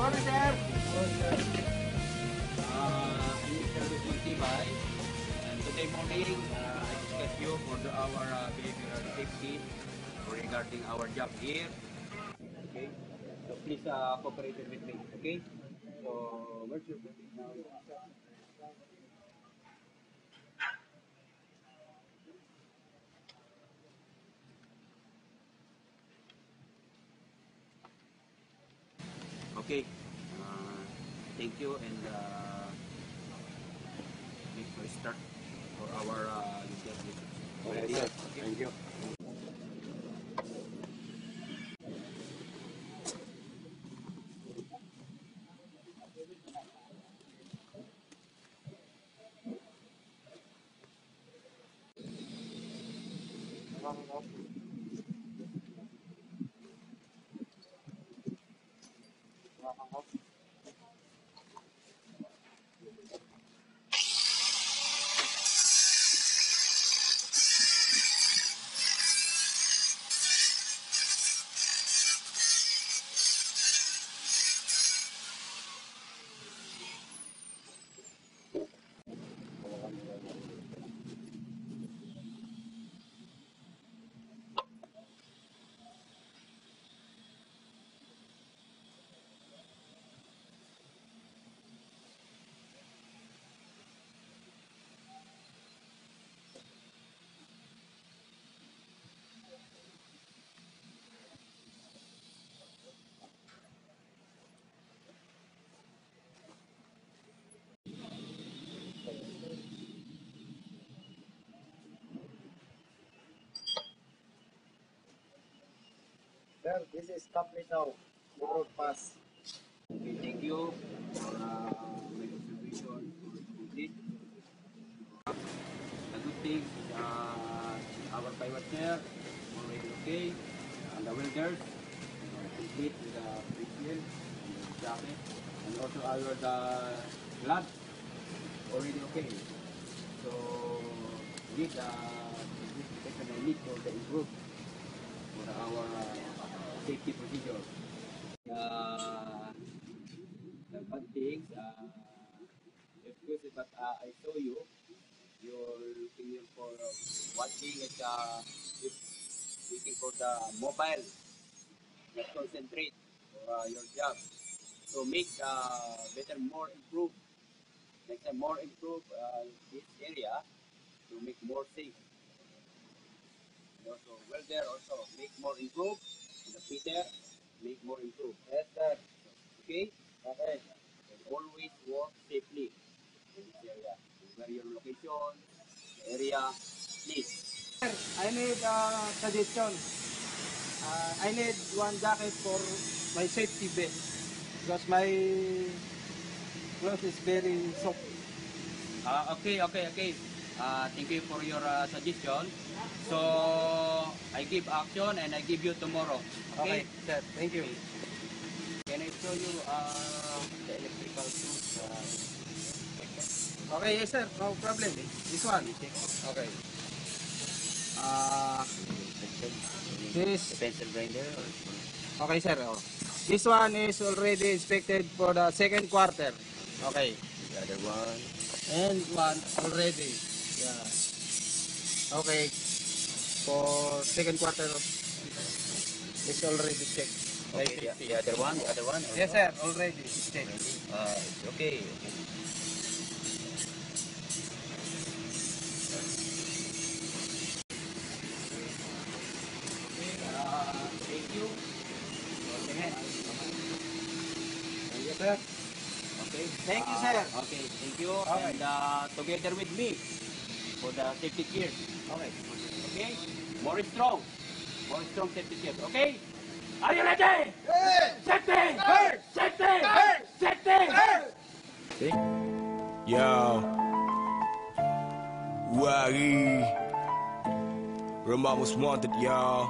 morning, sir. Introducing Tibay. And today morning, I discuss you for our behavioral safety regarding our job here. Okay, so please cooperate with me. Okay, so where's your now? Okay, thank you and let's start for our lesson. Okay, sir. Thank you. Sir, this is complete now. The road pass. Okay, thank you for my observation for complete. The good thing is our pivot there already okay, and the welders complete with the bracelet and the jacket, and also our the gloves already okay. So need this protection I need for the improve for our safety procedure. Uh, the bad things, it's good, but I saw you. You're looking here for watching it, if looking for the mobile, not concentrate for your job. So make better, more improve, next time more improve this area to make more safe. And also welder also make more improve, and the fitter make more improve. Yes, sir. Okay, Okay. and always work safely in this area. Where your location, the area, please. Sir, I need suggestion. I need one jacket for my safety vest because my clothes is very soft. Okay. Thank you for your suggestion. So I give action and I give you tomorrow. Okay, Okay. sir. Thank you. Okay. Can I show you the electrical tools? Okay, yes, sir. No problem. This one. Okay. Uh, this. Pencil grinder. Okay, sir. Oh. This one is already inspected for the second quarter. Okay. The other one. And one already. Yeah. Okay. For second quarter, it's already checked. Okay. The other one. The other one. Also? Yes, sir. Already checked. It's okay. Thank you. Yes, sir. Okay. Thank you, sir. Okay. Thank you. Okay. And together with me for the safety gear. Okay. Okay? More strong. More strong safety gear. Okay? Are you ready? Safety! Safety! Safety! Yo, Wari, Roma was wanted, y'all.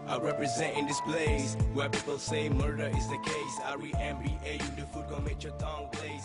I represent in this place where people say murder is the case. I re MBA, you the food gon' make your tongue glaze.